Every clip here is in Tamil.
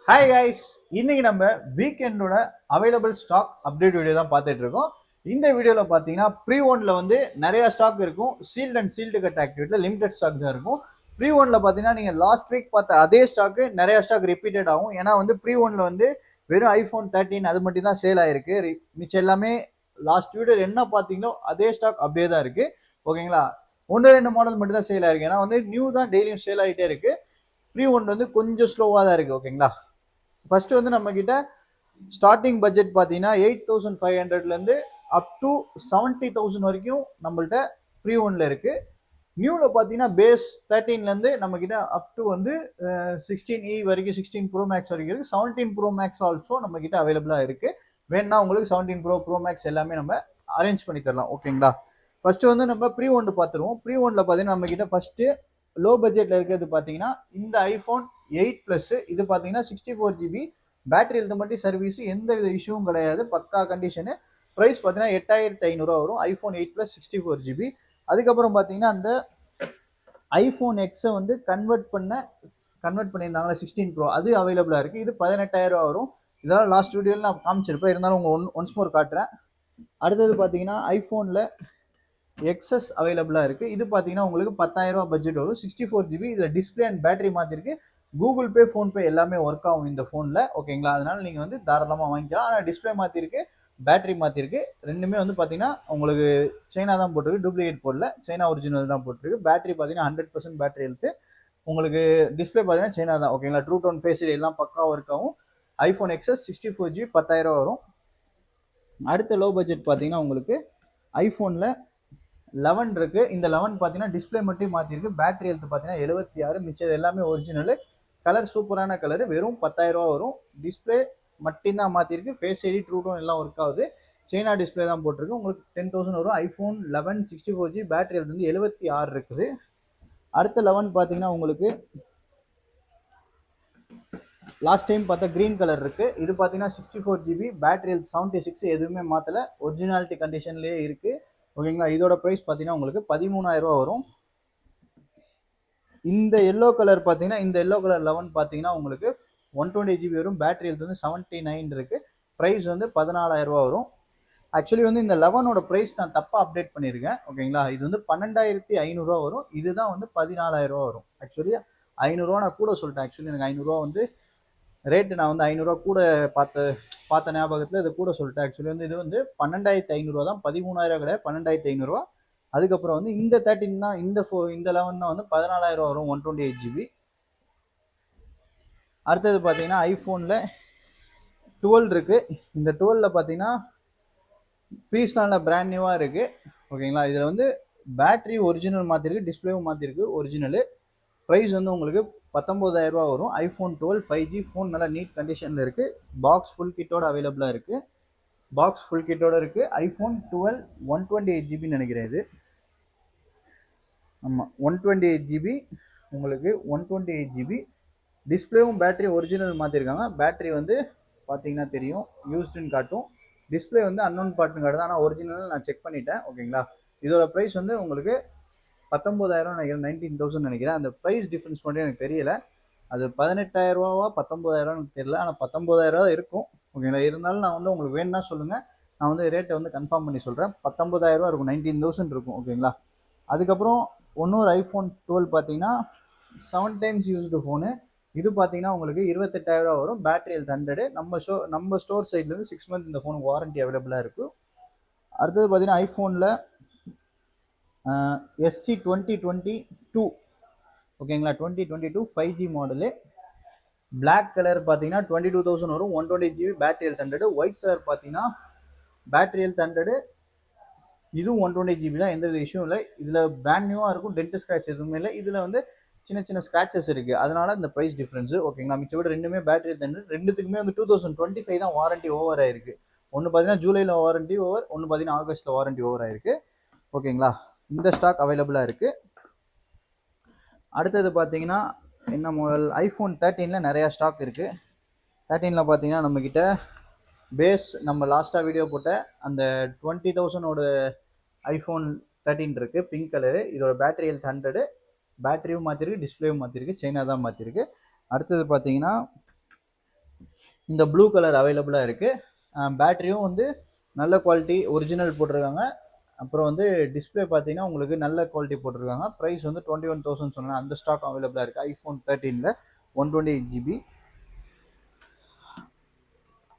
ஹாய் கைஸ், இன்னைக்கு நம்ம வீக்கெண்டோட அவைலபிள் ஸ்டாக் அப்டேட் வீடியோ தான் பார்த்துட்டு இருக்கோம். இந்த வீடியோவில் பார்த்தீங்கன்னா ப்ரீ ஒன்ல வந்து நிறைய ஸ்டாக் இருக்கும். சீல்ட் அண்ட் சீல்டு கட் ஆக்டிவிட்டியில் லிமிடெட் ஸ்டாக் தான் இருக்கும். ப்ரீ ஒன்ல பார்த்தீங்கன்னா நீங்கள் லாஸ்ட் வீக் பார்த்த அதே ஸ்டாக்கு நிறைய ஸ்டாக் ரிப்பீட்டட் ஆகும். ஏன்னா வந்து ப்ரீ ஒன்ல வந்து வெறும் ஐஃபோன் 13 அது மட்டும் தான் சேல் ஆயிருக்கு. மிச்சம் எல்லாமே லாஸ்ட் வீடியோ என்ன பார்த்தீங்களோ அதே ஸ்டாக் அப்படியே தான் இருக்கு. ஓகேங்களா, ஒன்று ரெண்டு மாடல் மட்டும் தான் சேல் ஆயிருக்கு. ஏன்னா வந்து நியூ தான் டெய்லியும் சேல் ஆகிட்டே இருக்கு. ப்ரீ ஒன் வந்து கொஞ்சம் ஸ்லோவாக தான் இருக்கு. ஓகேங்களா, ஃபர்ஸ்ட் வந்து நம்ம கிட்ட ஸ்டார்டிங் பட்ஜெட் பார்த்தீங்கன்னா 8500லேருந்து அப் டு 70,000 வரைக்கும் நம்மள்ட்ட ப்ரீ ஒன்ல இருக்கு. நியூவில் பார்த்தீங்கன்னா பேஸ் 13லேருந்து நம்ம கிட்ட அப் டு வந்து 16E வரைக்கும் 16 ப்ரோ மேக்ஸ் வரைக்கும் இருக்கு. 17 ப்ரோ மேக்ஸ் ஆல்சோ நம்ம கிட்ட அவைலபிளாக இருக்கு. வேணும்னா உங்களுக்கு 17 ப்ரோ மேக்ஸ் எல்லாமே நம்ம அரேஞ்ச் பண்ணி தரலாம். ஓகேங்களா, ஃபர்ஸ்ட் வந்து நம்ம ப்ரீ ஒன் பார்த்துருவோம். ப்ரீ ஒன்ல பார்த்தீங்கன்னா நம்ம கிட்ட ஃபர்ஸ்ட் லோ பட்ஜெட்ல இருக்கிறது பார்த்தீங்கன்னா இந்த ஐஃபோன் 8 பிளஸ். இது பார்த்தீங்கன்னா 64GB பேட்டரி ஹெல்த் மட்டும் சர்வீஸ், எந்த வித இஷ்யூவும் கிடையாது, பக்கா கண்டிஷனு. ப்ரைஸ் பார்த்தீங்கன்னா 8500 வரும். IPhone 8 plus 64GB. அதுக்கப்புறம் பார்த்தீங்கன்னா அந்த ஐஃபோன் எக்ஸை வந்து கன்வெர்ட் பண்ணியிருந்தாங்களா 16 ப்ரோ, அது அவைலபிளாக இருக்குது. இது 18,000 வரும். இதெல்லாம் லாஸ்ட் வீடியோவில் நான் காமிச்சிருப்பேன், இருந்தாலும் உங்கள் ஒன்ஸ் மோர் காட்டுறேன். அடுத்தது பார்த்தீங்கன்னா ஐஃபோனில் எக்ஸஸ் அவைலபிளாக இருக்குது. இது பார்த்தீங்கன்னா உங்களுக்கு 10,000 பட்ஜெட் வரும். 64GB. இதில் டிஸ்பிளே அண்ட் பேட்டரி மாற்றிருக்கு. கூகுள் பே, ஃபோன்பே எல்லாமே ஒர்க் ஆகும் இந்த ஃபோனில். ஓகேங்களா, அதனால நீங்கள் வந்து தாராளமாக வாங்கிக்கலாம். ஆனால் டிஸ்பிளே மாற்றிருக்கு, பேட்டரி மாற்றிருக்கு. ரெண்டுமே வந்து பார்த்தீங்கன்னா உங்களுக்கு சைனா தான் போட்டிருக்கு, டூப்ளிகேட் போடல, சைனா ஒரிஜினல் தான் போட்டிருக்கு. பேட்டரி பார்த்தீங்கன்னா 100% பேட்டரி ஹெல்த்து. உங்களுக்கு டிஸ்பிளே பார்த்தீங்கன்னா சைனா தான். ஓகேங்களா, ட்ரூ டோன் ஃபேஸ் எல்லாம் பக்கா ஒர்க் ஆகும். ஐஃபோன் எக்ஸஸ் 64GB 10,000 வரும். அடுத்த லோ பட்ஜெட் பார்த்தீங்கன்னா உங்களுக்கு ஐஃபோனில் 11 இருக்கு. இந்த 11 பார்த்தீங்கன்னா டிஸ்பிளே மட்டும் மாற்றிருக்கு. பேட்டரி ஹெல்த் பார்த்தீங்கன்னா 76. மிச்சம் எல்லாமே ஒரிஜினல். கலர் சூப்பரான கலர். வெறும் 10,000 வரும். டிஸ்பிளே மட்டும்தான் மாற்றிருக்கு. ஃபேஸ் ஐடி, ட்ரூ டோன் எல்லாம் ஒர்க் ஆகுது. சைனா டிஸ்பிளே தான் போட்டிருக்கு. உங்களுக்கு 10,000 வரும். ஐஃபோன் 11 64GB பேட்டரி ஹெல்த் வந்து 76 இருக்குது. அடுத்த 11 பார்த்தீங்கன்னா உங்களுக்கு லாஸ்ட் டைம் பார்த்தா கிரீன் கலர் இருக்கு. இது பார்த்தீங்கன்னா 64GB பேட்டரி ஹெல்த் 76, எதுவுமே மாற்றல, ஒரிஜினாலிட்டி கண்டிஷன்லேயே இருக்கு. ஓகேங்களா, இதோட ப்ரைஸ் பார்த்தீங்கன்னா உங்களுக்கு 13,000 வரும். இந்த எல்லோ கலர் பார்த்தீங்கன்னா இந்த எல்லோ கலர் 11 பார்த்தீங்கன்னா உங்களுக்கு 120GB வரும். பேட்டரி ஹெல்த் வந்து 79 இருக்கு. ப்ரைஸ் வந்து 14,000 வரும். ஆக்சுவலி வந்து இந்த 11ஓட ப்ரைஸ் நான் தப்பாக அப்டேட் பண்ணியிருக்கேன். ஓகேங்களா, இது வந்து 12,500 வரும். இதுதான் வந்து 14,000 வரும். ஆக்சுவலி 500 நான் கூட சொல்லிட்டேன். ஆக்சுவலி எனக்கு 500 வந்து ரேட்டு நான் வந்து 500 கூட பார்த்த ஞாபகத்தில் இதை கூட சொல்லிட்டேன். ஆக்சுவலி வந்து இது வந்து 12,500 தான், 13,000 கிடையாது, 12,500. அதுக்கப்புறம் வந்து இந்த 13 தான், இந்த 11 தான் வந்து 14,000 வரும், 128GB. அடுத்தது பார்த்தீங்கன்னா ஐஃபோனில் 12 இருக்கு. இந்த 12ல் பார்த்தீங்கன்னா பீஸ்லாம் பிராண்ட் நியூவாக இருக்கு. ஓகேங்களா, இதில் வந்து பேட்டரி ஒரிஜினல் மாற்றிருக்கு, டிஸ்பிளேவும் மாற்றிருக்கு ஒரிஜினலு. ப்ரைஸ் வந்து உங்களுக்கு 19,000 வரும். ஐஃபோன் 12 5G ஃபோன் நல்லா நீட் கண்டிஷனில் இருக்குது. பாக்ஸ் ஃபுல் கிட்டோட அவைலபிளாக இருக்குது. பாக்ஸ் ஃபுல் கிட்டோட இருக்குது. ஐஃபோன் 12 128GB நினைக்கிறேன் இது. ஆமாம், 128GB. உங்களுக்கு 128GB. டிஸ்பிளேவும் பேட்டரி ஒரிஜினல் மாற்றிருக்காங்க. பேட்டரி வந்து பார்த்தீங்கன்னா தெரியும், யூஸ்டுன்னு காட்டும். டிஸ்பிளே வந்து அன்னோன் பார்ட்னு காட்டுது, ஆனால் ஒரிஜினல் நான் செக் பண்ணிட்டேன். ஓகேங்களா, இதோட ப்ரைஸ் வந்து உங்களுக்கு 19,000 நினைக்கிறேன், 19,000 நினைக்கிறேன். அந்த ப்ரைஸ் டிஃப்ரென்ஸ் மட்டும் எனக்கு தெரியல. அது 18,000 19,000 தெரியல, ஆனால் 19,000 இருக்கும். ஓகேங்களா, இருந்தாலும் நான் வந்து உங்களுக்கு வேணும்னா சொல்லுங்கள், நான் வந்து ரேட்டை வந்து கன்ஃபார்ம் பண்ணி சொல்கிறேன். 19,000 இருக்கும், 19,000 இருக்கும். ஓகேங்களா, அதுக்கப்புறம் இன்னொரு ஐஃபோன் 12 பார்த்தீங்கன்னா 7 டைம்ஸ் யூஸ்டு ஃபோனு. இது பார்த்தீங்கன்னா உங்களுக்கு 28,000 வரும். Battery health 100. நம்ம ஸ்டோர் சைட்லேருந்து 6 மந்த் இந்த ஃபோனுக்கு வாரண்டி அவைலபிளாக இருக்குது. அடுத்தது பார்த்தீங்கன்னா ஐஃபோனில் SC 2022. ஓகேங்களா, 2022 5G மாடலு. பிளாக் கலர் பார்த்தீங்கன்னா 22,000 வரும். 120GB battery health 100. White colour பார்த்தீங்கன்னா பேட்டரி ஹெல்த் 100. இதுவும் 120GB தான், எந்த இஷ்யூ இல்லை. இதில் பிராண்ட் நியூவாக இருக்கும், டென்ட் ஸ்க்ராட்ச் எதுவுமே இல்லை. இதில் வந்து சின்ன சின்ன ஸ்க்ராச்சஸ் இருக்குது, அதனால இந்த ப்ரைஸ் டிஃப்ரென்ஸு. ஓகேங்களா, மிச்ச விட ரெண்டுமே பேட்டரி ஹெல்த் 100. ரெண்டுத்துக்குமே வந்து 2025 தான் வாரண்டி ஓவர் ஆயிருக்கு. ஒன்று பார்த்தீங்கன்னா ஜூலையில் வாரண்டி ஓவர், ஒன்று பார்த்தீங்கன்னா ஆகஸ்ட்டில் வாரண்டி ஓவர் ஆயிருக்கு. ஓகேங்களா, இந்த ஸ்டாக் அவைலபிளாக இருக்குது. அடுத்தது பார்த்தீங்கன்னா என்ன மாடல், ஐஃபோன் 13ல் நிறையா ஸ்டாக் இருக்குது. 13ல் பார்த்தீங்கன்னா நம்மக்கிட்ட பேஸ் நம்ம லாஸ்ட்டாக வீடியோ போட்ட அந்த 20,000 ஐஃபோன் 13 இருக்குது, பிங்க் கலரு. இதோட பேட்டரி ஹெல்த் 100. பேட்டரியும் மாற்றிருக்கு, டிஸ்பிளேவும் மாற்றிருக்கு, சைனா தான் மாற்றிருக்கு. அடுத்தது பார்த்தீங்கன்னா இந்த ப்ளூ கலர் அவைலபிளாக இருக்குது. பேட்டரியும் வந்து நல்ல குவாலிட்டி ஒரிஜினல் போட்டிருக்காங்க. அப்புறம் வந்து டிஸ்பிளே பார்த்தீங்கன்னா உங்களுக்கு நல்ல குவாலிட்டி போட்டிருக்காங்க. ப்ரைஸ் வந்து 21,000 சொன்னேன், அந்த ஸ்டாக் அவைலபிளாக இருக்குது iPhone 13ல் 128GB.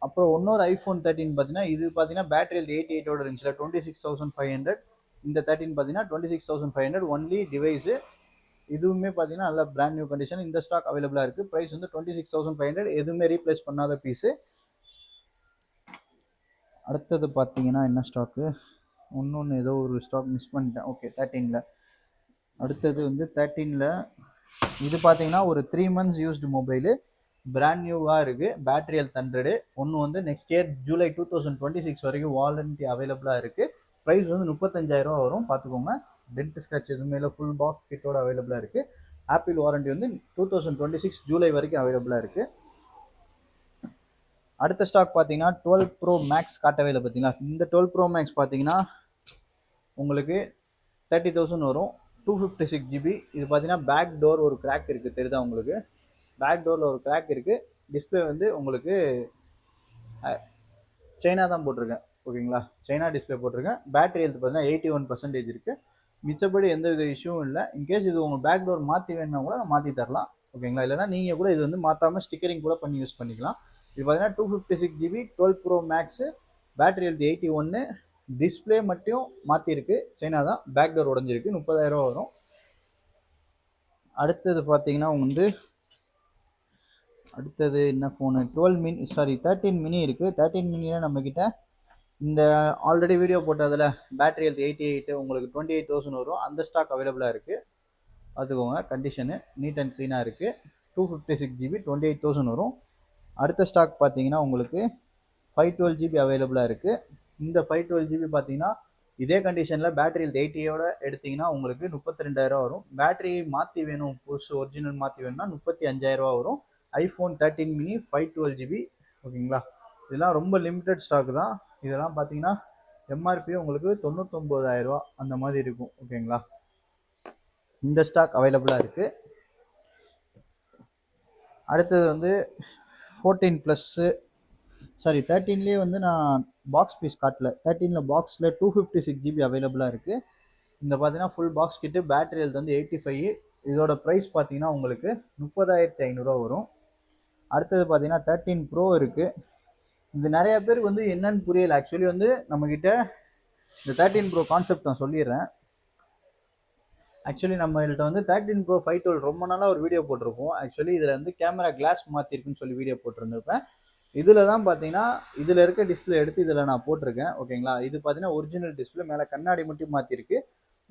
அப்புறம் இன்னொரு iPhone 13 பார்த்தீங்கன்னா இது பார்த்தீங்கன்னா பேட்டரி 88ஓட இருந்துச்சுல 26,500. இந்த 13 பார்த்தீங்கன்னா 26,500 ஒன்லி டிவைஸு. இதுவுமே பார்த்தீங்கன்னா நல்ல பிராண்ட் நியூ கண்டிஷன். இந்த ஸ்டாக் அவைலபிளாக இருக்குது. ப்ரைஸ் வந்து 26,500, எதுவுமே ரீப்ளேஸ் பண்ணாத பீஸு. அடுத்தது பார்த்தீங்கன்னா என்ன ஸ்டாக்கு, இன்னொன்று ஏதோ ஒரு ஸ்டாக் மிஸ் பண்ணிட்டேன். ஓகே 13ல் அடுத்தது வந்து 13ல் இது பார்த்தீங்கன்னா ஒரு 3 months யூஸ்டு மொபைலு, பிராண்ட் நியூவாக இருக்குது. Battery health 100. ஒன்று வந்து நெக்ஸ்ட் இயர் ஜூலை 2026 வரைக்கும் வாரண்டி அவைலபிளாக இருக்குது. ப்ரைஸ் வந்து 35,000 வரும், பார்த்துக்கோங்க. டென்ட் ஸ்க்ராட்ச் எதுவுமே இல்லை, ஃபுல் பாக்ஸ் கிட்டோட அவைலபிளாக இருக்குது. ஆப்பிள் வாரண்டி வந்து 2026 ஜூலை வரைக்கும் அவைலபிளாக இருக்குது. அடுத்த ஸ்டாக் பார்த்தீங்கன்னா 12 Pro Max காட்டவே இல்லை பார்த்தீங்களா. இந்த 12 Pro Max பார்த்தீங்கன்னா உங்களுக்கு 30,000 வரும், 256GB. இது பார்த்தீங்கன்னா பேக் டோர் ஒரு கிராக் இருக்குது, தெரியுதா உங்களுக்கு? பேக் டோரில் ஒரு கிராக் இருக்குது. டிஸ்பிளே வந்து உங்களுக்கு சைனா தான் போட்டிருக்கேன், ஓகேங்களா? சைனா டிஸ்பிளே போட்டிருக்கேன். பேட்டரி ஹெல்த் பார்த்தீங்கன்னா 81% இருக்குது. மிச்சப்படி எந்த வித இஷ்யூவும் இல்லை. இன்கேஸ் இது உங்கள் பேக் டோர் மாற்றி வேணுன்னா கூட மாற்றி தரலாம், ஓகேங்களா? இல்லைனா நீங்கள் கூட இது வந்து மாற்றாமல் ஸ்டிக்கரிங் கூட பண்ணி யூஸ் பண்ணிக்கலாம். இது பார்த்தீங்கன்னா 256GB 12 Pro Max, battery health 81, display மட்டும் மாற்றிருக்கு, சைனா தான். பேக் டோர் உடஞ்சிருக்கு, 30,000 வரும். அடுத்தது பார்த்தீங்கன்னா வந்து அடுத்தது என்ன ஃபோனு, 13 மினி இருக்குது. 13 மினியில் நம்மக்கிட்ட இந்த ஆல்ரெடி வீடியோ போட்டதில் பேட்டரி ஹெல்த் 88 உங்களுக்கு 28,000 வரும், அந்த ஸ்டாக் அவைலபிளாக இருக்குது, பார்த்துக்கோங்க. கண்டிஷனு நீட் அண்ட் க்ளீனாக இருக்குது. 256GB 28,000 வரும். அடுத்த ஸ்டாக் பார்த்தீங்கன்னா உங்களுக்கு 512GB அவைலபிளாக இருக்குது. இந்த 512GB பார்த்தீங்கன்னா இதே கண்டிஷனில் பேட்டரி ஹெல்த் 80யோட எடுத்திங்கன்னா உங்களுக்கு 32,000 வரும். பேட்டரி மாற்றி வேணும், புதுசு ஒரிஜினல் மாற்றி வேணும்னா 35,000 வரும். iPhone 13 mini 512GB, ஓகேங்களா? இதெல்லாம் ரொம்ப லிமிட்டட் ஸ்டாக் தான். இதெல்லாம் பார்த்தீங்கன்னா எம்ஆர்பி உங்களுக்கு 99,000 அந்த மாதிரி இருக்கும், ஓகேங்களா? இந்த ஸ்டாக் அவைலபிளாக இருக்குது. அடுத்தது வந்து 14 ப்ளஸ்ஸு, சாரி 13லேயே வந்து நான் பாக்ஸ் பீஸ் காட்டல. 13ல் பாக்ஸில் 256GB அவைலபிளாக இருக்குது. இந்த பார்த்தீங்கன்னா ஃபுல் பாக்ஸ் கிட்டு, பேட்டரி ஹெல்த் வந்து 85. இதோட ப்ரைஸ் பார்த்தீங்கன்னா உங்களுக்கு 30,500 வரும். அடுத்தது பார்த்தீங்கன்னா 13 Pro இருக்குது. இது நிறைய பேருக்கு வந்து என்னன்னு புரியல. ஆக்சுவலி வந்து நம்மக்கிட்ட இந்த 13 Pro கான்செப்ட் நான் சொல்லிடுறேன். ஆக்சுவலி நம்மள்கிட்ட வந்து 13 Pro 512 ரொம்ப நாளாக ஒரு வீடியோ போட்டிருப்போம். ஆக்சுவலி இதில் வந்து கேமரா கிளாஸ் மாற்றிருக்குன்னு சொல்லி வீடியோ போட்டிருந்திருப்பேன். இதில் தான் பார்த்தீங்கன்னா இதில் இருக்க டிஸ்பிளே எடுத்து இதில் நான் போட்டிருக்கேன், ஓகேங்களா? இது பார்த்தீங்கன்னா ஒரிஜினல் டிஸ்பிளே, மேலே கண்ணாடி மட்டும் மாற்றிருக்கு,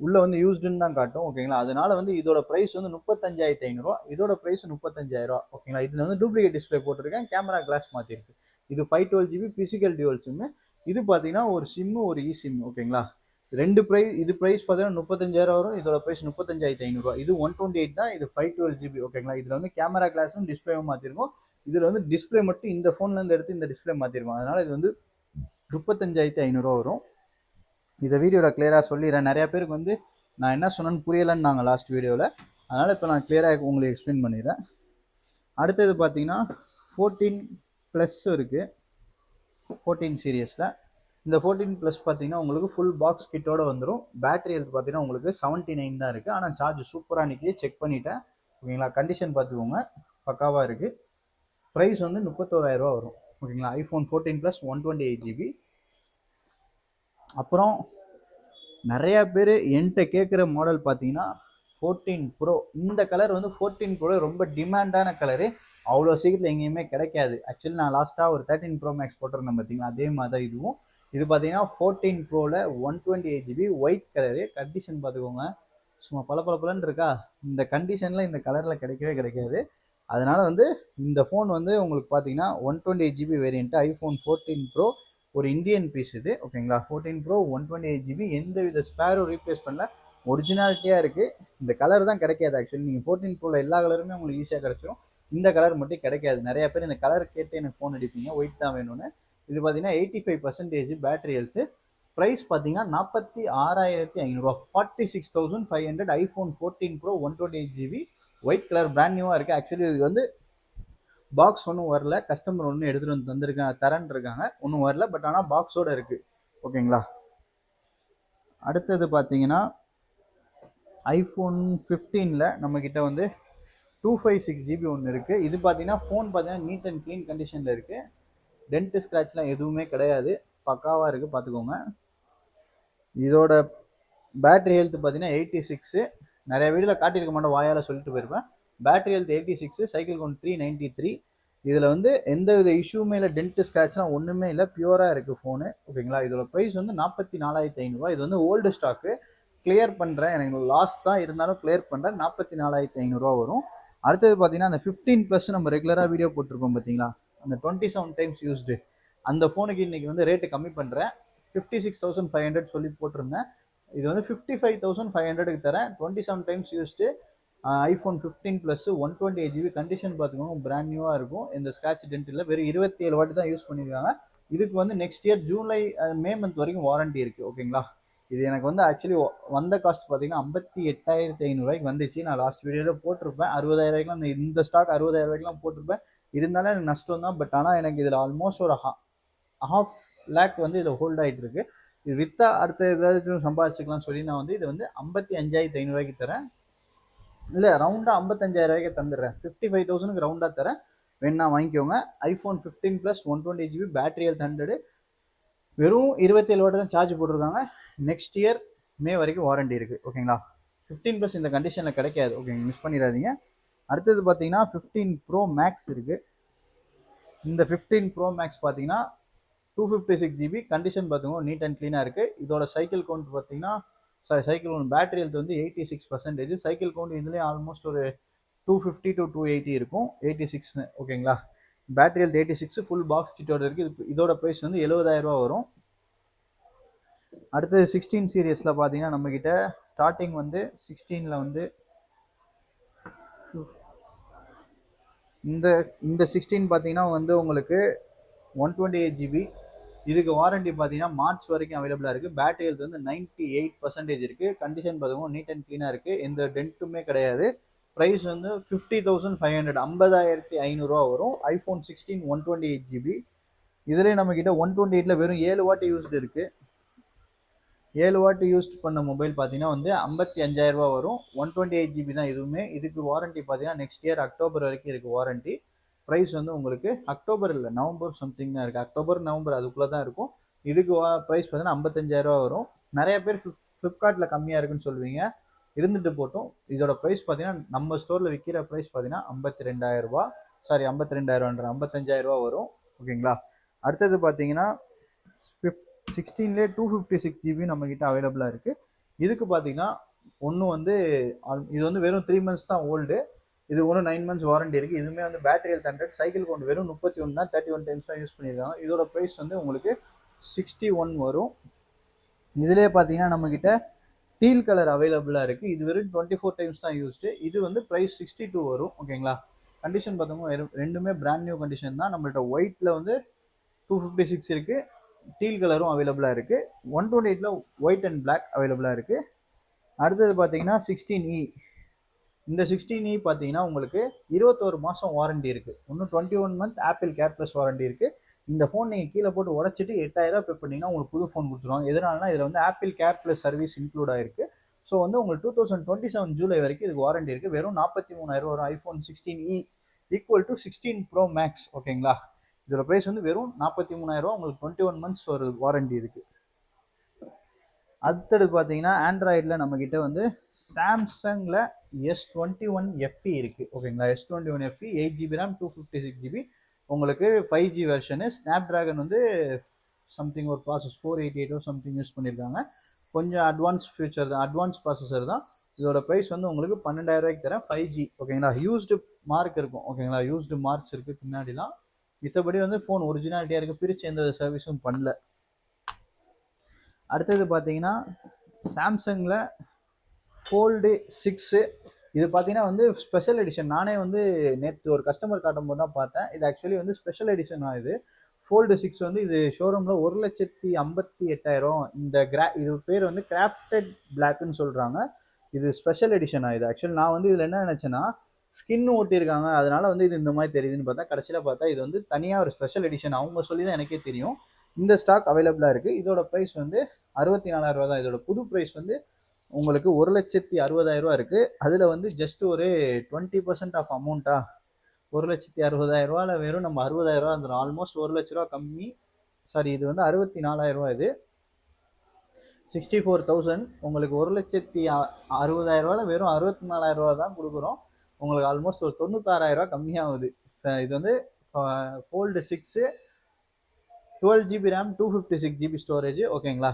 உள்ளே வந்து யூஸ்டுன்னு தான் காட்டும், ஓகேங்களா? அதனால வந்து இதோட ப்ரைஸ் வந்து 35,500, இதோட ப்ரைஸ் 35,000, ஓகேங்களா? இதில் வந்து டூப்ளிகேட் டிஸ்பிளே போட்டிருக்கேன், கேமரா கிளாஸ் மாற்றிருக்கு. இது 512GB ஃபிசிக்கல் டியூவல் சிம்மு. இது பார்த்தீங்கன்னா ஒரு சிம்மு ஒரு இ சிம், ஓகேங்களா? ரெண்டு ப்ரைஸ், இது ப்ரைஸ் பார்த்தீங்கன்னா 35,000 வரும், இதோட ப்ரைஸ் 35,500. இது 128 தான், இது 512GB, ஓகேங்களா? இதில் வந்து கேமரா கிளாஸும் டிஸ்பிளேவும் மாற்றிருக்கோம். இதில் வந்து டிஸ்பிளே மட்டும் இந்த ஃபோன்லேருந்து எடுத்து இந்த டிஸ்பிளே மாற்றிருக்கோம். அதனால் இது வந்து 35,500 வரும். இதை வீடியோவில் கிளியராக சொல்லிடுறேன். நிறையா பேருக்கு வந்து நான் என்ன சொன்னேன்னு புரியலைன்னு நாங்கள் லாஸ்ட் வீடியோவில், அதனால் இப்போ நான் கிளியராக உங்களுக்கு எக்ஸ்பிளைன் பண்ணிடுறேன். அடுத்தது பார்த்தீங்கன்னா 14 ப்ளஸ் இருக்குது, 14 சீரியஸில். இந்த 14 ப்ளஸ் பார்த்தீங்கன்னா உங்களுக்கு ஃபுல் பாக்ஸ் கிட்டோட வந்துடும். பேட்டரி ஹெல்த் பார்த்தீங்கன்னா உங்களுக்கு 79 தான் இருக்குது. ஆனால் சார்ஜ் சூப்பராக நிற்கிது, செக் பண்ணிட்டேன், ஓகேங்களா? கண்டிஷன் பார்த்துக்கோங்க, பக்காவாக இருக்குது. ப்ரைஸ் வந்து 31,000 வரும், ஓகேங்களா? iPhone 14 plus 128GB. அப்புறம் நிறையா பேர் என்கிட்ட கேட்குற மாடல் பார்த்தீங்கன்னா 14 Pro. இந்த கலர் வந்து 14 Pro ரொம்ப டிமாண்டான கலரு, அவ்வளோ சீக்கிரத்தில் எங்கேயுமே கிடைக்காது. ஆக்சுவலி நான் லாஸ்ட்டாக ஒரு 13 Pro Max போட்டிருந்தேன் பார்த்தீங்கன்னா, அதே மாதிரி தான் இதுவும். இது பார்த்தீங்கன்னா 14 Proவில் 128GB ஒயிட் கலரு. கண்டிஷன் பார்த்துக்கோங்க, சும்மா பளபளன்னு இருக்கா? இந்த கண்டிஷனில் இந்த கலரில் கிடைக்கவே கிடைக்காது. அதனால் வந்து இந்த ஃபோன் வந்து உங்களுக்கு பார்த்தீங்கன்னா 128GB வேரியண்ட்டு iPhone 14 Pro, ஒரு இந்தியன் பீஸ் இது, ஓகேங்களா? 14 Pro 128GB, எந்த வித ஸ்பேரும் ரீப்ளேஸ் பண்ணல, ஒரிஜினாலிட்டியாக இருக்குது. இந்த கலர் தான் கிடைக்காது. ஆக்சுவலி நீங்கள் 14 Proவில் எல்லா கலருமே உங்களுக்கு ஈஸியாக கிடச்சிடும், இந்த கலர் மட்டும் கிடைக்காது. நிறையா பேர் இந்த கலர் கேட்டு எனக்கு ஃபோன் அடிப்பீங்க, ஒயிட் தான் வேணும்னு. இது பார்த்தீங்கன்னா 85% பேட்டரி ஹெல்த்து. ப்ரைஸ் பார்த்தீங்கன்னா 46,500, 46,500. iPhone 14 Pro 128GB white colour, brand நியூவாக இருக்குது. ஆக்சுவலி இது வந்து பாக்ஸ் ஒன்றும் வரல, கஸ்டமர் ஒன்றும் எடுத்துகிட்டு வந்து தரேன்னு இருக்காங்க, ஒன்றும் வரல. பட் ஆனால் பாக்ஸோடு இருக்குது. ஓகேங்களா. அடுத்தது பார்த்தீங்கன்னா ஐஃபோன் 15ல் நம்மக்கிட்ட வந்து 256GB ஒன்று இருக்குது. இது பார்த்தீங்கன்னா ஃபோன் பார்த்தீங்கன்னா நீட் அண்ட் க்ளீன் கண்டிஷனில் இருக்குது. டென்ட் ஸ்க்ராட்ச்லாம் எதுவுமே கிடையாது, பக்காவாக இருக்குது, பார்த்துக்கோங்க. இதோட பேட்டரி ஹெல்த் பார்த்தீங்கன்னா 86. நிறைய வீடியோவில் காட்டியிருக்க மாட்டேன், வாயால் சொல்லிட்டு போயிருப்பேன். Battery health 86, cycle count 393. இதில் வந்து எந்த வித இஷ்யூமே இல்லை, டென்ட் ஸ்க்ராட்ச்லாம் ஒன்றுமே இல்லை, பியூராக இருக்குது ஃபோனு. ஓகேங்களா. இதோட ப்ரைஸ் வந்து 44,500. இது வந்து ஓல்டு ஸ்டாக்கு, கிளியர் பண்ணுறேன், எனக்கு லாஸ் தான் இருந்தாலும் கிளியர் பண்ணுறேன். 44,500 வரும். அடுத்தது பார்த்தீங்கன்னா அந்த 15+ நம்ம ரெகுலராக வீடியோ போட்டிருப்போம் பார்த்தீங்களா, அந்த 27 டைம்ஸ் யூஸ்டு, அந்த ஃபோனுக்கு இன்றைக்கி வந்து ரேட்டு கம்மி பண்ணுறேன். 56,500 சொல்லி போட்டிருந்தேன். இது வந்து 55,500க்கு தரேன். 27 times used iPhone 15+ 128GB condition பார்த்துக்கோங்க, பிராண்ட் நியூவாக இருக்கும். இந்த ஸ்க்ராட்ச் டென்ட் இல்லை, வெறும் 27 வாட்டி தான் யூஸ் பண்ணியிருக்காங்க. இதுக்கு வந்து next year July May month வரைக்கும் வாரண்டி இருக்குது. ஓகேங்களா. இது எனக்கு வந்து ஆக்சுவலி வந்த காஸ்ட் பார்த்தீங்கன்னா 58,500 வந்துச்சு. நான் லாஸ்ட் வீடியோவில் போட்டிருப்பேன் 60,000 இந்த ஸ்டாக் 60,000 போட்டிருப்பேன். இருந்தாலும் எனக்கு நஷ்டம் தான். பட் ஆனால் எனக்கு இதில் ஆல்மோஸ்ட் ஒரு 500,000 வந்து இதில் ஹோல்ட் ஆகிட்டு இருக்கு. இது விற்றா அடுத்த ஏதாச்சும் சம்பாதிச்சுக்கலாம்னு சொல்லி நான் வந்து இதை வந்து 55,500 தரேன். இல்லை, ரவுண்டாக 55,000 தந்துடுறேன். 55,000க்கு ரவுண்டாக தரேன், வேணா வாங்கிக்கோங்க. ஐஃபோன் 15+ 128GB, பேட்டரி ஹெல்த் 100, வெறும் 27 வாட் தான் சார்ஜ் போட்டிருக்காங்க. நெக்ஸ்ட் இயர் மே வரைக்கும் வாரண்டி இருக்குது. ஓகேங்களா. 15+ இந்த கண்டிஷனில் கிடைக்காது. ஓகேங்க, மிஸ் பண்ணிடாதீங்க. அடுத்தது பார்த்தீங்கன்னா 15 Pro Max இருக்குது. இந்த 15 Pro Max பார்த்தீங்கன்னா 256GB கண்டிஷன் பார்த்துக்கோங்க, நீட் அண்ட் க்ளீனாக இருக்குது. இதோட சைக்கிள் கவுண்ட் பார்த்தீங்கன்னா சைக்கிள் கவுண்ட் பேட்டரி ஹெல்த் வந்து 86%. சைக்கிள் கவுண்ட் இதுலேயே ஆல்மோஸ்ட் ஒரு 250 to 280 இருக்கும். 86. ஓகேங்களா. பேட்டரி ஹெல்த் 86, ஃபுல் பாக்ஸ் கிட்டோட இருக்குது. இதோட ப்ரைஸ் வந்து 70,000 வரும். அடுத்தது 16 சீரியஸில் பார்த்தீங்கன்னா நம்மக்கிட்ட ஸ்டார்டிங் வந்து 16ல் வந்து இந்த 16 பார்த்தீங்கன்னா வந்து உங்களுக்கு 128GB. இதுக்கு வாரண்டி பார்த்தீங்கன்னா மார்ச் வரைக்கும் அவைலபிளாக இருக்குது. பேட்டரி ஹெல்த் வந்து 98% இருக்குது. கண்டிஷன் பார்த்தீங்கன்னா நீட் அண்ட் க்ளீனாக இருக்குது, எந்த டென்ட்டுமே கிடையாது. ப்ரைஸ் வந்து 50,500, 50,500 வரும். IPhone 16 128GB. இதுலேயே நம்மக்கிட்ட 128ல் வெறும் 7 வாட் யூஸ்டு இருக்குது. 7 வாட் யூஸ்ட் பண்ண மொபைல் பார்த்தீங்கன்னா வந்து 55,000 வரும். 128GB தான் இதுவுமே. இதுக்கு வாரண்டி பார்த்தீங்கன்னா நெக்ஸ்ட் இயர் அக்டோபர் வரைக்கும் இருக்குது வாரண்டி. ப்ரைஸ் வந்து உங்களுக்கு அக்டோபர் இல்லை, நவம்பர் சம்திங் தான் இருக்குது. அக்டோபர் நவம்பர் அதுக்குள்ளே தான் இருக்கும். இதுக்கு ப்ரைஸ் பார்த்தீங்கன்னா 55,000 வரும். நிறைய பேர் ஃப்ளிப்கார்ட்டில் கம்மியாக இருக்குன்னு சொல்லுவீங்க, இருந்துட்டு போட்டோம். இதோட ப்ரைஸ் பார்த்தீங்கன்னா நம்ம ஸ்டோரில் விற்கிற ப்ரைஸ் பார்த்தீங்கன்னா 52,000, சாரி 52,000, 55,000 வரும். ஓகேங்களா. அடுத்தது பார்த்தீங்கன்னா 16லே 256GB நம்மக்கிட்ட அவைலபிளாக இருக்குது. இதுக்கு பார்த்தீங்கன்னா ஒன்று வந்து இது வந்து வெறும் 3 months தான் ஓல்டு. இது ஒன்றும் 9 months வாரண்டி இருக்குது. இதுவுமே வந்து பேட்டரி ஹெல்த் 100, சைக்கிள் கவுண்ட் வெறும் 31 தான், 31 டைம்ஸ் தான் யூஸ் பண்ணியிருக்காங்க. இதோட ப்ரைஸ் வந்து உங்களுக்கு 61 வரும். இதிலே பார்த்தீங்கன்னா நம்மக்கிட்ட டீல் கலர் அவைலபிளாக இருக்குது. இது வெறும் 24 டைம்ஸ் தான் யூஸ்டு. இது வந்து ப்ரைஸ் 62 வரும். ஓகேங்களா. கண்டிஷன் பார்த்தோம்னா ரெண்டுமே பிராண்ட் நியூ கண்டிஷன் தான். நம்மள்கிட்ட ஒயிட்டில் வந்து 256 இருக்குது, டீல் கலரும் அவைலபிளாக இருக்குது. 128ல் ஒயிட் அண்ட் பிளாக் அவைலபிளாக இருக்குது. அடுத்தது பார்த்தீங்கன்னா 16E. இந்த 16E பார்த்தீங்கன்னா உங்களுக்கு 21 மாதம் வாரண்டி இருக்குது. இன்னும் 21 month apple care plus warranty இருக்குது. இந்த ஃபோன் நீங்கள் கீழே போட்டு உடச்சிட்டு 8,000 பே பண்ணிங்கன்னா உங்களுக்கு புது ஃபோன் கொடுத்துருவாங்க. எதனாலனா இதில் வந்து apple care plus service include ஆகிருக்கு. ஸோ வந்து உங்களுக்கு 2027 ஜூலை வரைக்கும் இதுக்கு வாரண்டி இருக்குது. வெறும் 43,000 வரும். IPhone 16E equal to 16 Pro Max. ஓகேங்களா. இதோட ப்ரைஸ் வந்து வெறும் 43,000, உங்களுக்கு 21 months ஒரு வாரண்டி இருக்குது. அடுத்தது பார்த்தீங்கன்னா ஆண்ட்ராய்டில் நம்மக்கிட்ட வந்து சாம்சங்கில் S21 FE இருக்குது. ஓகேங்களா. S21 FE 8GB RAM, 256GB, உங்களுக்கு 5G வெர்ஷனு. ஸ்னாப் ட்ராகன் வந்து சம்திங் ஒரு ப்ராசஸ் 488 சம்திங் யூஸ் பண்ணியிருக்காங்க. கொஞ்சம் அட்வான்ஸ் ஃபியூச்சர் தான், அட்வான்ஸ் ப்ராசஸர் தான். இதோட ப்ரைஸ் வந்து உங்களுக்கு 12,000 தரேன். 5G. ஓகேங்களா. யூஸ்டு மார்க் இருக்கும். ஓகேங்களா. யூஸ்டு மார்க்ஸ் இருக்குது பின்னாடிலாம். மித்தபடி வந்து ஃபோன் ஒரிஜினாலிட்டியாக இருக்குது, பிரித்து எந்த சர்வீஸும் பண்ணல. அடுத்தது பார்த்தீங்கன்னா சாம்சங்கில் ஃபோல்டு 6. இது பார்த்தீங்கன்னா வந்து ஸ்பெஷல் எடிஷன். நானே வந்து நேற்று ஒரு கஸ்டமர் காட்டும் போது தான் பார்த்தேன். இது ஆக்சுவலி வந்து ஸ்பெஷல் எடிஷன் ஆகுது. ஃபோல்டு 6 வந்து இது ஷோரூமில் 1,58,000. இது பேர் வந்து கிராஃப்டட் பிளாக்னு சொல்கிறாங்க. இது ஸ்பெஷல் எடிஷன் ஆகுது. ஆக்சுவலி நான் வந்து இதில் என்ன நினச்சேன்னா ஸ்கின் ஓட்டியிருக்காங்க, அதனால வந்து இது இந்த மாதிரி தெரியுதுன்னு பார்த்தா கடைசியில் பார்த்தா இது வந்து தனியாக ஒரு ஸ்பெஷல் எடிஷன். அவங்க சொல்லி தான் எனக்கே தெரியும். இந்த ஸ்டாக் அவைலபிளாக இருக்குது. இதோட ப்ரைஸ் வந்து 64,000 தான். இதோட புது ப்ரைஸ் வந்து உங்களுக்கு 1,60,60,000 இருக்குது. அதில் வந்து ஜஸ்ட் ஒரு 20% ஆஃப் அமௌண்ட்டா 1,60,60,000 வெறும் நம்ம 60,000 வந்துடும். ஆல்மோஸ்ட் 1 லட்ச ரூபா கம்மி. சாரி, இது வந்து 64,000. இது 64,000. உங்களுக்கு 1,60,60,000 வெறும் 64,000 தான் கொடுக்குறோம். உங்களுக்கு ஆல்மோஸ்ட் ஒரு 96,000 கம்மியாகுது. இது வந்து fold 6 12 GB RAM 256 GB storage. ஓகேங்களா,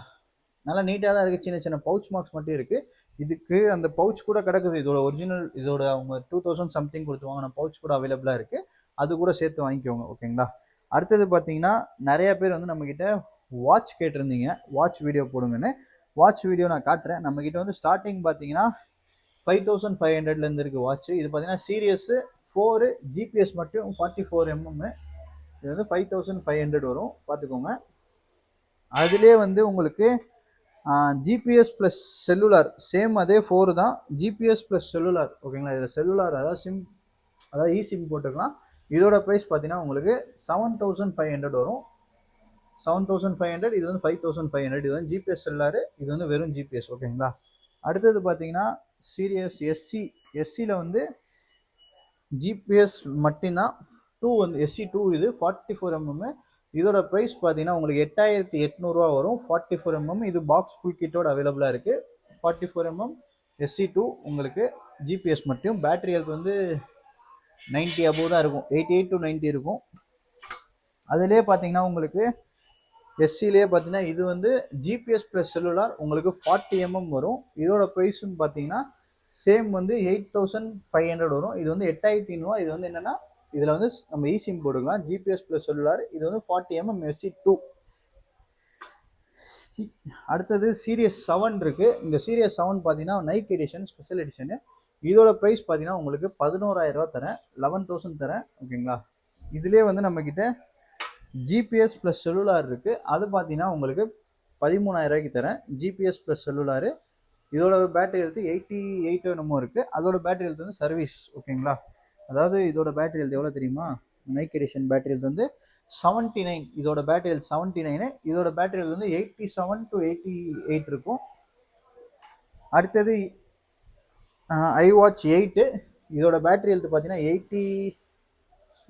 நல்லா நீட்டாக தான் இருக்குது. சின்ன சின்ன பவுச் மார்க்ஸ் மட்டும் இருக்குது. இதுக்கு அந்த பவுச் கூட கிடக்குது. இதோட ஒரிஜினல், இதோட அவங்க 2000 சம்திங் கொடுத்து வாங்கின பவுச் கூட அவைலபிளாக இருக்குது. அது கூட சேர்த்து வாங்கிக்கோங்க. ஓகேங்களா, அடுத்தது பார்த்தீங்கன்னா நிறைய பேர் வந்து நம்மக்கிட்ட வாட்ச் கேட்டிருந்தீங்க, வாட்ச் வீடியோ போடுங்கன்னு. வாட்ச் வீடியோ நான் காட்டுறேன். நம்மக்கிட்ட வந்து ஸ்டார்டிங் பார்த்தீங்கன்னா 5,500 இருக்குது வாட்ச். இது பார்த்தீங்கன்னா சீரியஸ் 4 GPS மட்டும் 44mm. இது வந்து 5,500 வரும், பார்த்துக்கோங்க. அதுலேயே வந்து உங்களுக்கு ஜிபிஎஸ் ப்ளஸ் செல்லுலார் சேம் அதே 4 தான். GPS plus cellular. ஓகேங்களா, இதில் செல்லுலார் அதாவது சிம், அதாவது இ சிம் போட்டுக்கலாம். இதோட ப்ரைஸ் பார்த்தீங்கன்னா உங்களுக்கு 7,500 வரும். 7,500. இது வந்து 5,500. இது வந்து ஜிபிஎஸ் செல்லுலார், இது வந்து வெறும் ஜிபிஎஸ். ஓகேங்களா, அடுத்தது பார்த்தீங்கன்னா சீரியஸ் எஸ்சியில் வந்து ஜிபிஎஸ் மட்டும்தான் 2 வந்து SC2. இது 44mm. இதோட ப்ரைஸ் பார்த்தீங்கன்னா உங்களுக்கு 8,800 வரும். 44mm. இது பாக்ஸ் ஃபுல் கிட்டோட அவைலபிளாக இருக்குது. 44mm SC2 உங்களுக்கு ஜிபிஎஸ் மட்டும். பேட்டரி ஹெல்த் வந்து 90 அபோவ் தான் இருக்கும், 88 to 90 இருக்கும். அதுலேயே பார்த்தீங்கன்னா உங்களுக்கு எஸ்சிலே பார்த்தீங்கன்னா இது வந்து ஜிபிஎஸ் ப்ளஸ் செல்லுலார் உங்களுக்கு 40mm வரும். இதோட ப்ரைஸுன்னு பார்த்தீங்கன்னா சேம் வந்து 8,500 வரும். இது வந்து 8,300. இது வந்து என்னென்னா இதில் வந்து நம்ம இ சிம் போட்டுக்கலாம். GPS plus cellular. இது வந்து 40mm SC2. அடுத்தது சீரியஸ் 7 இருக்குது. இந்த சீரியஸ் 7 பார்த்தீங்கன்னா நைக் எடிஷன், ஸ்பெஷல் எடிஷனு. இதோட ப்ரைஸ் பார்த்தீங்கன்னா உங்களுக்கு 11,000 தரேன், 11,000 தரேன். ஓகேங்களா, இதுலேயே வந்து நம்மக்கிட்ட ஜிபிஎஸ் ப்ளஸ் செல்லுலார் இருக்குது. அது பார்த்தீங்கன்னா உங்களுக்கு 13,000 தரேன், ஜிபிஎஸ் ப்ளஸ் செல்லுலார். இதோட பேட்டரி ஹெல்த் 88 என்னமோ இருக்குது. அதோட பேட்டரி ஹெல்த் வந்து சர்வீஸ். ஓகேங்களா, அதாவது இதோட பேட்டரி ஹெல்த் எவ்வளோ தெரியுமா? நைக் எடிஷன் பேட்டரி ஹெல்த் வந்து 79. இதோட பேட்டரி ஹெல்த் 79. இதோட பேட்டரி ஹெல்த் வந்து 87 to 88 இருக்கும். அடுத்தது iWatch 8. இதோட பேட்டரி ஹெல்த் பார்த்தீங்கன்னா 80.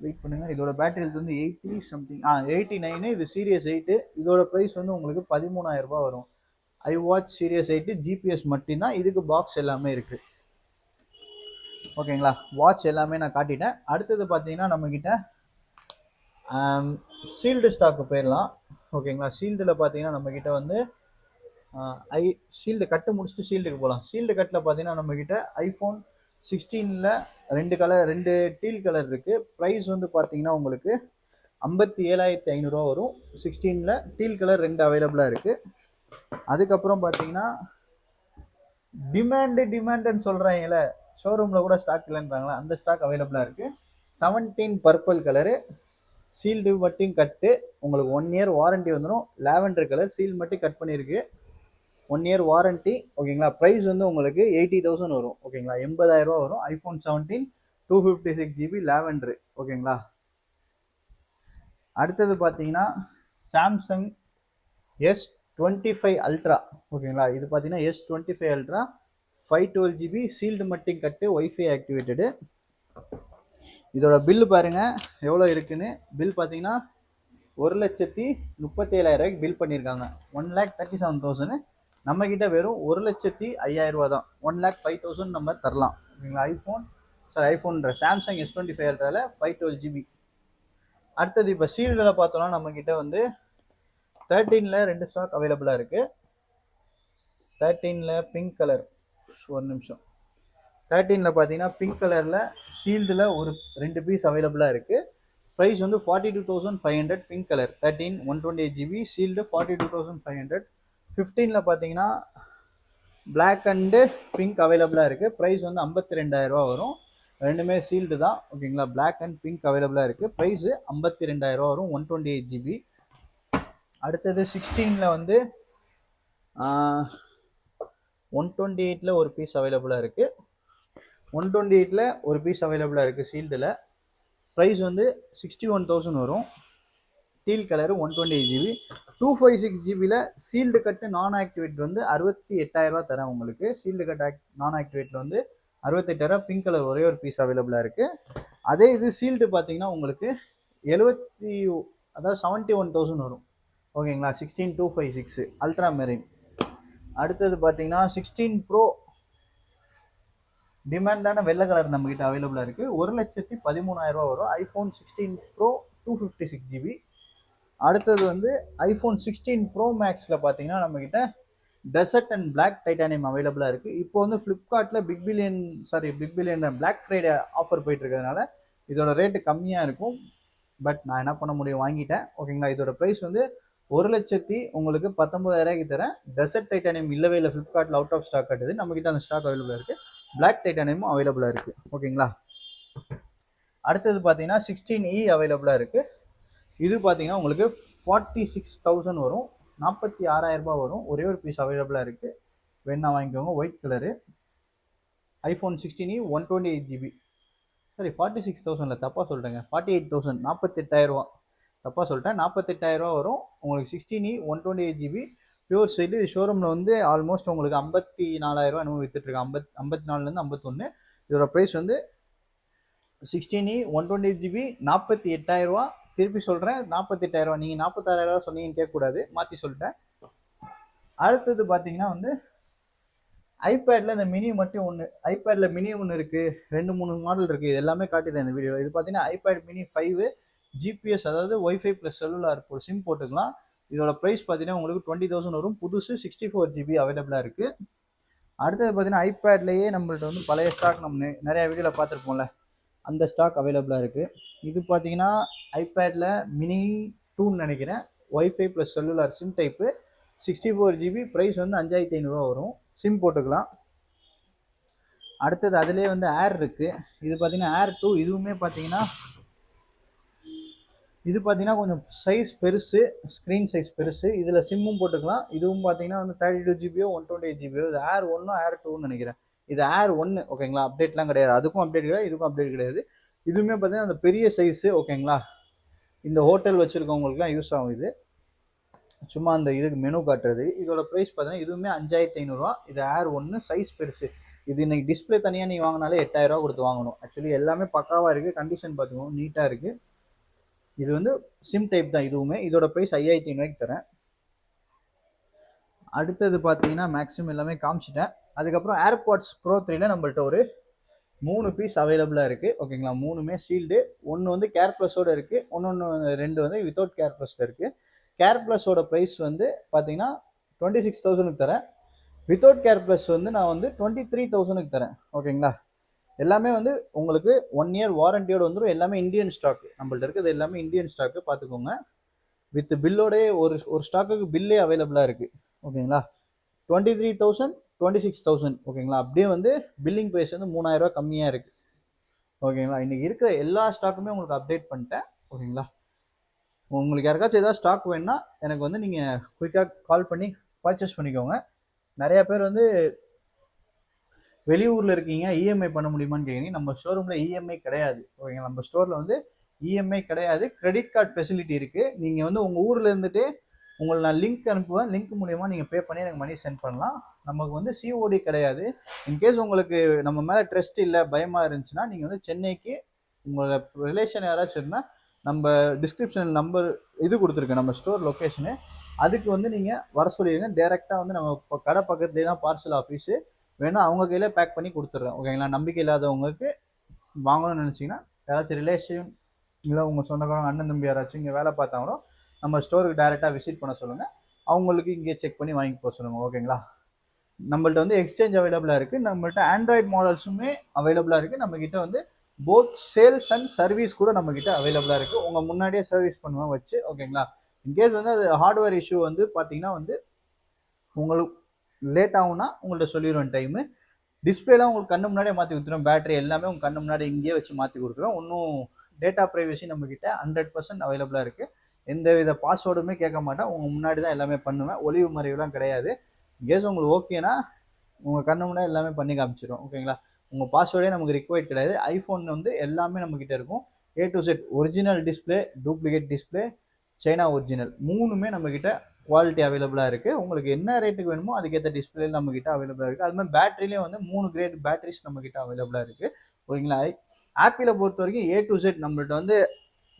வெயிட் பண்ணுங்க, இதோட பேட்டரி ஹெல்த் வந்து 80 சம்திங் 89. இது சீரியஸ் 8. இதோட ப்ரைஸ் வந்து உங்களுக்கு 13,000 வரும். iWatch சீரியஸ் 8 ஜிபிஎஸ் மட்டும்தான். இதுக்கு பாக்ஸ் எல்லாமே இருக்குது. ஓகேங்களா, வாட்ச் எல்லாமே நான் காட்டிட்டேன். அடுத்தது பார்த்தீங்கன்னா நம்மக்கிட்ட சீல்டு ஸ்டாக்கு போயிடலாம். ஓகேங்களா, சீல்டில் பார்த்தீங்கன்னா நம்மக்கிட்ட வந்து ஷீல்டு கட்டு முடிச்சுட்டு ஷீல்டுக்கு போகலாம். ஷீல்டு கட்டில் பார்த்தீங்கன்னா நம்மக்கிட்ட iPhone 16ல் 2 கலர், 2 டீல் கலர் இருக்குது. ப்ரைஸ் வந்து பார்த்தீங்கன்னா உங்களுக்கு 57,500 வரும். 16ல் டீல் கலர் 2 அவைலபிளாக இருக்குது. அதுக்கப்புறம் பார்த்தீங்கன்னா டிமாண்டுன்னு சொல்கிறாங்கள, ஷோரூமில் கூட ஸ்டாக் இல்லைன்றாங்களா, அந்த ஸ்டாக் அவைலபிளாக இருக்குது. 17 பர்பிள் கலரு, சீல்டு மட்டும் கட்டு. உங்களுக்கு 1 year வாரண்ட்டி வந்துடும். லாவெண்டர் கலர், சீல் மட்டும் கட் பண்ணியிருக்கு, 1 year வாரண்ட்டி. ஓகேங்களா, ப்ரைஸ் வந்து உங்களுக்கு 80,000 வரும். ஓகேங்களா, 80,000 வரும். iPhone 17 256 GB lavender. ஓகேங்களா, அடுத்தது பார்த்தீங்கன்னா சாம்சங் S25 அல்ட்ரா. ஓகேங்களா, இது பார்த்தீங்கன்னா S25 அல்ட்ரா 512 GB சீல்டு மட்டும் கட்டு, ஒய்ஃபை ஆக்டிவேட்டடு. இதோட பில்லு பாருங்கள் எவ்வளோ இருக்குன்னு. பில் பார்த்தீங்கன்னா 1,37,000 பில் பண்ணியிருக்காங்க. 1,37,000. நம்மக்கிட்ட வெறும் 1,05,000 தான். 1,05,000 நம்ம தரலாம். ஓகேங்களா, ஐஃபோன்ற சாம்சங் S25 அல்ட்ராவில் 512 GB. அடுத்தது இப்போ சீல்டில் பார்த்தோம்னா நம்மக்கிட்ட வந்து 13ல் 2 ஸ்டாக் அவைலபிளாக இருக்குது. 13ல் பிங்க் கலர், ஒரு நிமிஷம். 13ல் பார்த்தீங்கன்னா பிங்க் கலரில் சீல்டில் ஒரு 2 பீஸ் அவைலபிளாக இருக்குது. ப்ரைஸ் வந்து 42,500. Pink colour 13 128 GB sealed 42,500. 15ல் பார்த்தீங்கன்னா பிளாக் அண்டு பிங்க் அவைலபிளாக இருக்குது. ப்ரைஸ் வந்து 52,000 வரும். ரெண்டுமே சீல்டு தான். ஓகேங்களா, பிளாக் அண்ட் பிங்க் அவைலபிளாக இருக்குது. ப்ரைஸு 52,000 வரும், 128 GB. அடுத்தது 16ல் வந்து 128ல் ஒரு பீஸ் அவைலபிளாக இருக்குது. 128ல ஒரு பீஸ் அவைலபிளாக இருக்குது சீல்டில். ப்ரைஸ் வந்து 61,000 வரும். Teal colour 128 GB. 256 GB sealed cut நான் ஆக்டிவேட் வந்து 68,000 தரேன் உங்களுக்கு. சீல்டு கட் நான் ஆக்டிவேட்டில் வந்து 68,000. பிங்க் கலர் ஒரே ஒரு பீஸ் அவைலபிளாக இருக்குது. அதே இது சீல்டு பார்த்தீங்கன்னா உங்களுக்கு 71,000 வரும். ஓகேங்களா, 16256 அல்ட்ரா மெரின். அடுத்தது பார்த்தீங்கன்னா 16 ப்ரோ டிமாண்டான வெள்ளை கலர் நம்மகிட்ட அவைலபிளாக இருக்குது. 1,13,000 வரும். IPhone 16 bro 256 GB. அடுத்தது வந்து ஐஃபோன் 16 ப்ரோ மேக்ஸில் பார்த்தீங்கன்னா நம்மக்கிட்ட டெசர்ட் அண்ட் பிளாக் டைட்டானியம் அவைலபிளாக இருக்குது. இப்போ வந்து ஃப்ளிப்கார்ட்டில் big billion black Friday offer போயிட்டு இருக்கிறதுனால இதோட ரேட்டு கம்மியாக இருக்கும். பட் நான் என்ன பண்ண முடியும், வாங்கிட்டேன். ஓகேங்களா, இதோட ப்ரைஸ் வந்து 1,00,000 உங்களுக்கு 19,000 தரேன். டெசர்ட் டைட்டானியம் இல்லவே இல்லை, ஃப்ளிப்கார்ட்டில் அவுட் ஆஃப் ஸ்டாக் கட்டுது. நம்மக்கிட்ட அந்த ஸ்டாக் அவைலபிளாக இருக்குது. பிளாக் டைட்டானியமும் அவைலபிளாக இருக்குது. ஓகேங்களா, அடுத்தது பார்த்தீங்கன்னா 16E அவைலபிளாக இருக்குது. இது பார்த்தீங்கன்னா உங்களுக்கு 46,000 வரும். 46,000 வரும். ஒரே ஒரு பீஸ் அவைலபிளாக இருக்குது. வேணா வாங்கிக்கோங்க. White colour iPhone 16E 128 GB. சரி, 46,000 தப்பாக சொல்லிட்டேங்க. 48,000, 48,000 தப்பாக சொல்லிட்டேன். 48,000 வரும் உங்களுக்கு. 16E 128 GB pure side. ஷோரூமில் வந்து ஆல்மோஸ்ட் உங்களுக்கு 54,000 என்னமோ வித்துட்ருக்கு. 54லேருந்து 51. இதோட ப்ரைஸ் வந்து 16E 128 GB 48,000. திருப்பி சொல்கிறேன், 48,000. நீங்கள் 46,000 சொன்னீங்கன்னு கேட்கக்கூடாது, மாற்றி சொல்லிட்டேன். அடுத்தது பார்த்தீங்கன்னா வந்து ஐபேடில் இந்த மினி மட்டும் ஒன்று. ஐபேடில் மினி ஒன்று இருக்குது. 2-3 மாடல் இருக்குது. இது எல்லாமே காட்டிட்டேன் இந்த வீடியோ. இது பார்த்தீங்கன்னா ஐபேட் மினி 5 GPS, அதாவது ஒய்ஃபை ப்ளஸ் செல்லுலார் சிம் போட்டுக்கலாம். இதோட ப்ரைஸ் பார்த்தீங்கன்னா உங்களுக்கு 20,000 வரும். புதுசு 64 GB அவைலபிளாக இருக்குது. அடுத்தது பார்த்தீங்கன்னா ஐபேட்லேயே நம்மள்ட்ட வந்து பழைய ஸ்டாக் நம்ம நிறையா வீடியோவில் பார்த்துருப்போம்ல, அந்த ஸ்டாக் அவைலபிளாக இருக்குது. இது பார்த்தீங்கன்னா ஐபேடில் மினி 2ன்னு நினைக்கிறேன். Wifi plus cellular SIM type 64 GB. Price வந்து 5,500 வரும். சிம் போட்டுக்கலாம். அடுத்தது அதுலேயே வந்து ஏர் இருக்குது. இது பார்த்தீங்கன்னா ஏர் 2. இதுவுமே பார்த்தீங்கன்னா இது பார்த்தீங்கன்னா கொஞ்சம் சைஸ் பெருசு, ஸ்க்ரீன் சைஸ் பெருசு. இதில் சிம்மும் போட்டுக்கலாம். இதுவும் பார்த்தீங்கன்னா வந்து 32 GB 128 GB. இது ஏர் 1 ஏர் 2ன்னு நினைக்கிறேன். இது ஏர் 1. ஓகேங்களா, அப்டேட்லாம் கிடையாது. அதுக்கும் அப்டேட் கிடையாது, இதுக்கும் அப்டேட் கிடையாது. இதுவுமே பார்த்தீங்கன்னா அந்த பெரிய சைஸு. ஓகேங்களா, இந்த ஹோட்டல் வச்சுருக்கவங்களுக்குலாம் யூஸ் ஆகும். இது சும்மா அந்த இதுக்கு மெனு காட்டுறது. இதோட ப்ரைஸ் பார்த்தீங்கன்னா இதுவுமே 5,500. இது ஏர் 1 சைஸ் பெருசு. இது இன்னைக்கு டிஸ்பிளே தனியாக நீங்கள் வாங்கினாலே 8,000 கொடுத்து வாங்கணும். ஆக்சுவலி எல்லாமே பக்காவாக இருக்குது. கண்டிஷன் பார்த்துக்கோங்க, நீட்டாக இருக்குது. இது வந்து சிம் டைப் தான் இதுவுமே. இதோட ப்ரைஸ் 5,500 தரேன். அடுத்தது பார்த்தீங்கன்னா மேக்ஸிமம் எல்லாமே காமிச்சிட்டேன். அதுக்கப்புறம் ஏர்பாட்ஸ் ப்ரோ 3ல நம்மள்ட்ட ஒரு 3 பீஸ் அவைலபிளாக இருக்குது. ஓகேங்களா, 3மே சீல்டு. ஒன்று வந்து கேர் ப்ளஸோடு இருக்குது, 2 வந்து வித்தவுட் கேர் ப்ளஸில் இருக்குது. கேர் ப்ளஸோட ப்ரைஸ் வந்து பார்த்தீங்கன்னா 26,000 தரேன். வித்தவுட் கேர் ப்ளஸ் வந்து நான் வந்து 23,000 தரேன். ஓகேங்களா, எல்லாமே வந்து உங்களுக்கு 1 இயர் வாரண்டியோடு வந்துடும். எல்லாமே இந்தியன் ஸ்டாக்கு நம்மள்ட்ட இருக்குது. எல்லாமே இந்தியன் ஸ்டாக்கு பார்த்துக்கோங்க. வித் பில்லோடே ஒரு ஸ்டாக்குக்கு பில்லே அவைலபிளாக இருக்குது. ஓகேங்களா, 23,000 26,000. ஓகேங்களா, அப்படியே வந்து பில்லிங் ப்ரைஸ் வந்து 3,000 கம்மியாக இருக்குது. ஓகேங்களா, இன்றைக்கி இருக்கிற எல்லா ஸ்டாக்குமே உங்களுக்கு அப்டேட் பண்ணிட்டேன். ஓகேங்களா, உங்களுக்கு யாருக்காச்சும் ஏதாவது ஸ்டாக் வேணுன்னா எனக்கு வந்து நீங்கள் குயிக்காக கால் பண்ணி பர்ச்சேஸ் பண்ணிக்கோங்க. நிறையா பேர் வந்து வெளியூரில் இருக்கீங்க, இஎம்ஐ பண்ண முடியுமான்னு கேட்குறீங்க. நம்ம ஷோரூமில் இஎம்ஐ கிடையாது. ஓகேங்களா, நம்ம ஸ்டோரில் வந்து இஎம்ஐ கிடையாது. கிரெடிட் கார்டு ஃபெசிலிட்டி இருக்குது. நீங்கள் வந்து உங்கள் ஊரில் இருந்துட்டு உங்களை நான் லிங்க் அனுப்புவேன். லிங்க் மூலிமா நீங்கள் பே பண்ணி எனக்கு மணி சென்ட் பண்ணலாம். நமக்கு வந்து சிஓடி கிடையாது. இன்கேஸ் உங்களுக்கு நம்ம மேலே ட்ரஸ்ட் இல்லை, பயமாக இருந்துச்சுன்னா நீங்கள் வந்து சென்னைக்கு உங்களோட ரிலேஷன் யாராச்சும் இருந்தால் நம்ம டிஸ்கிரிப்ஷனில் நம்பர் இது கொடுத்துருக்கேன், நம்ம ஸ்டோர் லொக்கேஷனு. அதுக்கு வந்து நீங்கள் வர சொல்லிடுங்க. டேரெக்டாக வந்து நம்ம இப்போ கடை பக்கத்துலேயே தான் பார்சல் ஆஃபீஸு. வேணால் அவங்க கையிலே பேக் பண்ணி கொடுத்துட்றேன். ஓகேங்களா, நம்பிக்கை இல்லாதவங்களுக்கு வாங்கணும்னு நினச்சிங்கன்னா யாராச்சும் ரிலேஷன் இல்லை உங்கள் சொந்தக்காரங்க அண்ணன் தம்பி யாராச்சும் இங்கே வேலை பார்த்தாங்களோ நம்ம ஸ்டோருக்கு டேரெக்டாக விசிட் பண்ண சொல்லுங்கள். அவங்களுக்கு இங்கே செக் பண்ணி வாங்கி போக சொல்லுங்கள். ஓகேங்களா, நம்மள்ட்ட வந்து எக்ஸ்சேஞ்ச் அவைலபிளாக இருக்குது. நம்மள்ட்ட ஆண்ட்ராய்டு மாடல்ஸுமே அவைலபிளாக இருக்குது. நம்மக்கிட்ட வந்து போத் சேல்ஸ் அண்ட் சர்வீஸ் கூட நம்மக்கிட்ட அவைலபிளாக இருக்குது. உங்கள் முன்னாடியே சர்வீஸ் பண்ணுவேன் வச்சு. ஓகேங்களா, இன்கேஸ் வந்து அது ஹார்ட்வேர் இஷ்யூ வந்து பார்த்தீங்கன்னா வந்து உங்களுக்கு லேட் ஆகும்னா உங்கள்ட்ட சொல்லிடுவேன் டைமு. டிஸ்பிளேலாம் உங்களுக்கு கண்ணு முன்னாடியே மாற்றி கொடுத்துருவோம். பேட்டரி எல்லாமே உங்கள் கண்ணு முன்னாடி இங்கேயே வச்சு மாற்றி கொடுத்துருவோம். இன்னும் டேட்டா ப்ரைவசி நம்மக்கிட்ட 100% அவைலபிளாக இருக்குது. எந்த வித பாஸ்வேர்டுமே கேட்க மாட்டேன். உங்கள் முன்னாடி தான் எல்லாமே பண்ணுவேன். ஒளிவு மறைவுலாம் கிடையாது. இன்கேஸ் உங்களுக்கு ஓகேனா உங்கள் கண்ணு முன்னாடி எல்லாமே பண்ணி காமிச்சிடும். ஓகேங்களா, உங்கள் பாஸ்வேர்டே நமக்கு ரிக்வயர்ட் கிடையாது. ஐஃபோன் வந்து எல்லாமே நம்மக்கிட்ட இருக்கும். A to Z original display, duplicate display, China original 3மே நம்மக்கிட்ட குவாலிட்டி அவைலபிளாக இருக்குது. உங்களுக்கு என்ன ரேட்டுக்கு வேணுமோ அதுக்கேற்ற டிஸ்பிளே நம்மக்கிட்ட அவைலபிளாக இருக்குது. அது மாதிரி பேட்டரிலேயே வந்து 3 கிரேட் பேட்டரிஸ் நம்மக்கிட்ட அவைலபிளாக இருக்குது. ஓகேங்களா? ஆப்பிளை பொறுத்த வரைக்கும் A to Z நம்மள்ட்ட வந்து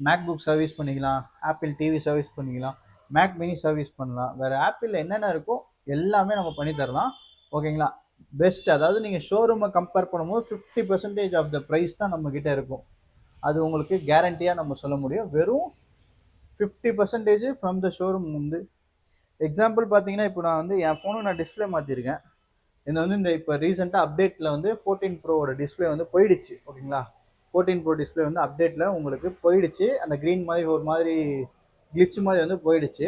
மேக் புக் சர்வீஸ் பண்ணிக்கலாம், ஆப்பிள் டிவி சர்வீஸ் பண்ணிக்கலாம், மேக் மினி சர்வீஸ் பண்ணலாம். வேறு ஆப்பிளில் என்னென்ன இருக்கோ எல்லாமே நம்ம பண்ணி தரலாம். ஓகேங்களா? பெஸ்ட். அதாவது நீங்கள் ஷோரூமை கம்பேர் பண்ணும்போது 50% ஆஃப் த ப்ரைஸ் தான் நம்மக்கிட்ட இருக்கும். அது உங்களுக்கு கேரண்டியாக நம்ம சொல்ல முடியும். வெறும் 50% ஃப்ரம் த ஷோரூம் வந்து எக்ஸாம்பிள் பார்த்தீங்கன்னா, இப்போ நான் வந்து என் ஃபோனுக்கு நான் டிஸ்பிளே மாற்றிருக்கேன். இது வந்து இந்த இப்போ ரீசெண்டாக அப்டேட்டில் வந்து 14 ப்ரோவோட டிஸ்பிளே வந்து போயிடுச்சு. ஓகேங்களா? 14 ப்ரோ டிஸ்பிளே வந்து அப்டேட்டில் உங்களுக்கு போயிடுச்சு. அந்த க்ரீன் மாதிரி ஒரு மாதிரி கிளிச் மாதிரி வந்து போயிடுச்சு.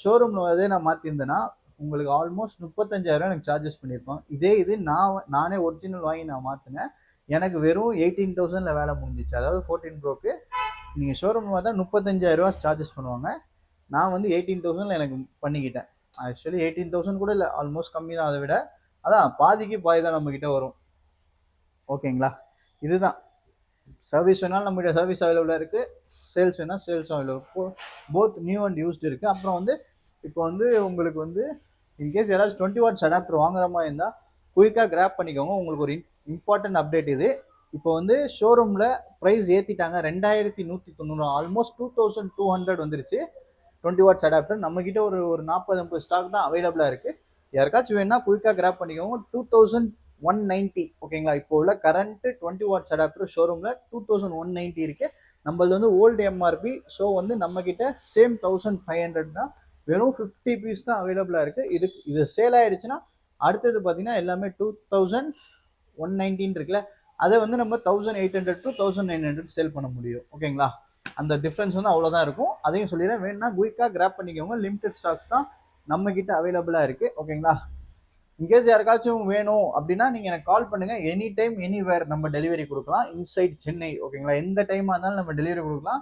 ஷோரூமில் வந்து நான் மாற்றிருந்தேன்னா உங்களுக்கு ஆல்மோஸ்ட் 35,000 எனக்கு சார்ஜஸ் பண்ணியிருப்போம். இதே இது நானே ஒரிஜினல் வாங்கி நான் மாற்றினேன். எனக்கு வெறும் 18,000ல் வேலை முடிஞ்சிச்சு. அதாவது 14 ப்ரோக்கு நீங்கள் ஷோரூமில் பார்த்தா 35,000 சார்ஜஸ் பண்ணுவாங்க. நான் வந்து 18,000ல் எனக்கு பண்ணிக்கிட்டேன். ஆக்சுவலி 18,000 கூட இல்லை, ஆல்மோஸ்ட் கம்மி தான். அதை விட அதான் பாதிக்கு பாதி தான் நம்மக்கிட்ட வரும். ஓகேங்களா? இதுதான் சர்வீஸ் வேணாலும் நம்மகிட்ட சர்வீஸ் அவைலபிளாக இருக்குது, சேல்ஸ் வேணால் sales available, both new and used இருக்குது. அப்புறம் வந்து இப்போ வந்து உங்களுக்கு வந்து இன்கேஸ் யாராச்சும் 20 வாட்ஸ் அடாப்டர் வாங்குற மாதிரி இருந்தால் குயிக்காக கிராப் பண்ணிக்கோங்க. உங்களுக்கு ஒரு இம்பார்ட்டன்ட் அப்டேட் இது. இப்போ வந்து ஷோரூமில் ப்ரைஸ் ஏற்றிட்டாங்க. 2190, ஆல்மோஸ்ட் 2200 வந்துருச்சு 20 வாட்ஸ் அடாப்டர். நம்மக்கிட்ட ஒரு 40-50 ஸ்டாக் தான் அவைலபிளாக இருக்குது. யாருக்காச்சும் வேணா குயிக்காக கிராப் பண்ணிக்கோங்க. 2190. ஓகேங்களா? இப்போ உள்ள கரண்ட் 20 வாட்ஸ் அடாப்டர் ஷோரூமில் 2190 இருக்குது. நம்மளது வந்து ஓல்டு எம்ஆர்பி. ஸோ வந்து நம்மக்கிட்ட சேம் 1500 தான். வெறும் 50 பீஸ் தான் அவைலபிளாக இருக்குது. இது சேல் ஆகிடுச்சுன்னா அடுத்தது பார்த்தீங்கன்னா எல்லாமே 2190 இருக்குல்ல, அதை வந்து நம்ம 1800 to 1900 சேல் பண்ண முடியும். ஓகேங்களா? அந்த டிஃப்ரென்ஸ் வந்து அவ்வளோதான் இருக்கும். அதையும் சொல்லிடுறேன். வேணும்னா குயிக்காக கிராப் பண்ணிக்கோங்க. லிமிடெட் ஸ்டாக்ஸ் தான் நம்மக்கிட்ட அவைலபிளாக இருக்குது. ஓகேங்களா? இன்கேஸ் யாருக்காச்சும் வேணும் அப்படின்னா நீங்கள் எனக்கு கால் பண்ணுங்கள். எனி டைம் எனிவேர் நம்ம டெலிவரி கொடுக்கலாம். இன்சைட் சென்னை. ஓகேங்களா? எந்த டைமாக இருந்தாலும் நம்ம டெலிவரி கொடுக்கலாம்.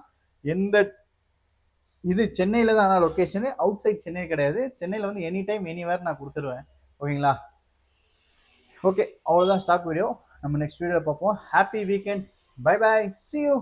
இது சென்னையில் தான். ஆனால் லொக்கேஷனு அவுட் சைட் சென்னை கிடையாது. சென்னையில் வந்து எனி டைம் எனிவேர் நான் கொடுத்துருவேன். ஓகேங்களா? ஓகே, அவ்வளோதான் ஸ்டாக் வீடியோ. நம்ம நெக்ஸ்ட் வீடியோவில் பார்ப்போம். Happy weekend. Bye bye. see you.